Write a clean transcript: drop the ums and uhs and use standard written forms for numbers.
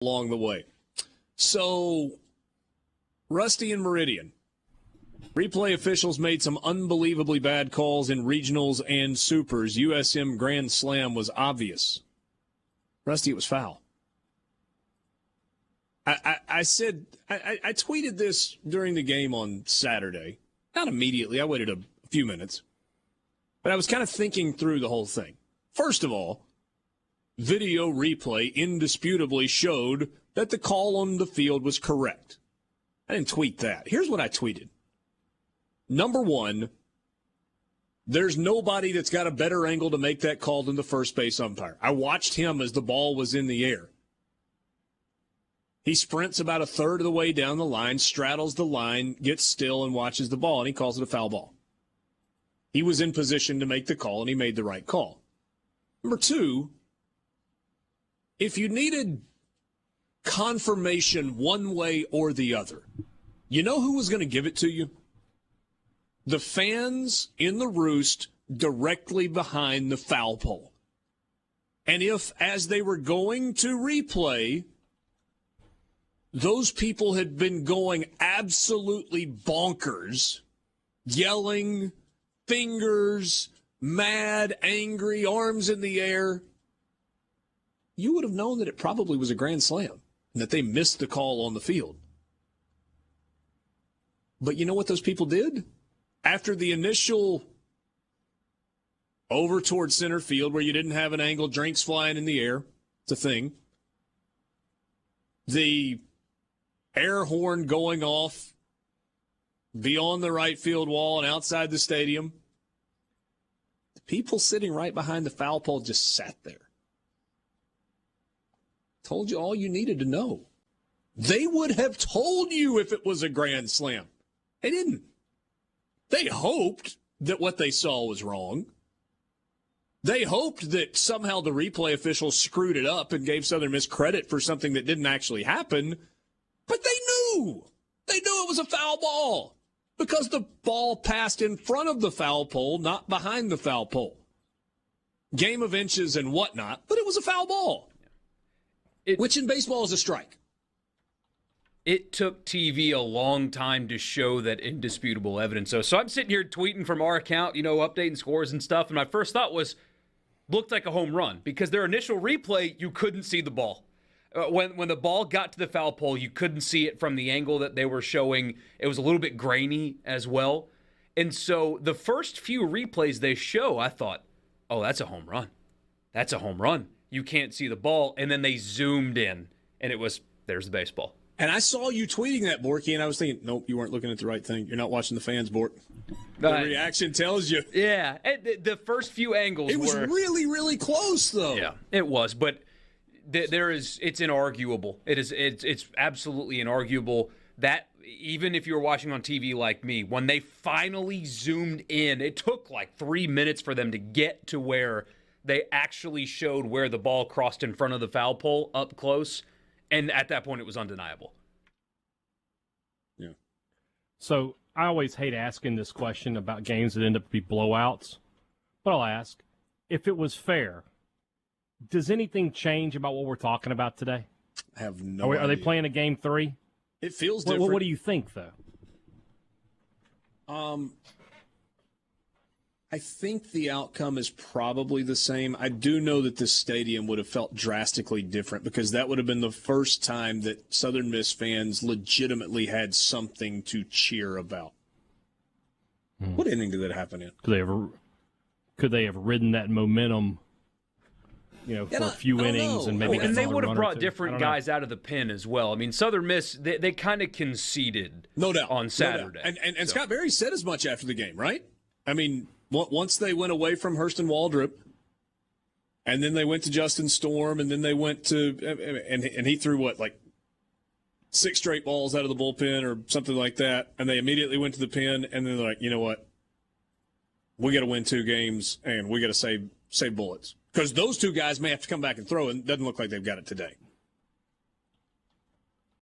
along the way. So, Rusty and Meridian. Replay officials made some unbelievably bad calls in regionals and supers. USM Grand Slam was obvious. Rusty, it was foul. I said, I tweeted this during the game on Saturday. Not immediately. I waited a few minutes. But I was kind of thinking through the whole thing. First of all, video replay indisputably showed that the call on the field was correct. I didn't tweet that. Here's what I tweeted. Number one, there's nobody that's got a better angle to make that call than the first base umpire. I watched him as the ball was in the air. He sprints about a third of the way down the line, straddles the line, gets still, and watches the ball, and he calls it a foul ball. He was in position to make the call, and he made the right call. Number two, if you needed confirmation one way or the other, you know who was going to give it to you? The fans in the roost directly behind the foul pole. And if, as they were going to replay, those people had been going absolutely bonkers, yelling, fingers, mad, angry, arms in the air, you would have known that it probably was a grand slam and that they missed the call on the field. But you know what those people did? After the initial over towards center field where you didn't have an angle, drinks flying in the air, it's a thing. The air horn going off beyond the right field wall and outside the stadium. The people sitting right behind the foul pole just sat there. Told you all you needed to know. They would have told you if it was a grand slam. They didn't. They hoped that what they saw was wrong. They hoped that somehow the replay officials screwed it up and gave Southern Miss credit for something that didn't actually happen. But they knew. They knew it was a foul ball because the ball passed in front of the foul pole, not behind the foul pole. Game of inches and whatnot, but it was a foul ball, which in baseball is a strike. It took TV a long time to show that indisputable evidence. So I'm sitting here tweeting from our account, updating scores and stuff, and my first thought was, looked like a home run because their initial replay, you couldn't see the ball. When the ball got to the foul pole, you couldn't see it from the angle that they were showing. It was a little bit grainy as well. And so the first few replays they show, I thought, oh, that's a home run. That's a home run. You can't see the ball. And then they zoomed in, and there's the baseball. And I saw you tweeting that, Borky, and I was thinking, nope, you weren't looking at the right thing. You're not watching the fans, Bork. The reaction tells you. Yeah, the first few angles It was really, really close, though. Yeah, it was, but it's inarguable. It's absolutely inarguable that even if you were watching on TV like me, when they finally zoomed in, it took like 3 minutes for them to get to where they actually showed where the ball crossed in front of the foul pole up close. And at that point, it was undeniable. Yeah. So I always hate asking this question about games that end up to be blowouts. But I'll ask, if it was fair, does anything change about what we're talking about today? I have no idea. Are they playing a game 3? It feels different. What do you think, though? I think the outcome is probably the same. I do know that this stadium would have felt drastically different because that would have been the first time that Southern Miss fans legitimately had something to cheer about. What inning did that happen in? Could they have ridden that momentum, for a few innings and maybe? And they would have brought different guys out of the pen as well. I mean, Southern Miss they kind of conceded, no doubt, on Saturday. No doubt. And Scott Berry said as much after the game, right? I mean, once they went away from Hurston Waldrop, and then they went to Justin Storm, and then they went to and he threw like 6 straight balls out of the bullpen or something like that, and they immediately went to the pen, and then they're like, you know what? We got to win 2 games, and we got to save bullets because those 2 guys may have to come back and throw, and it doesn't look like they've got it today.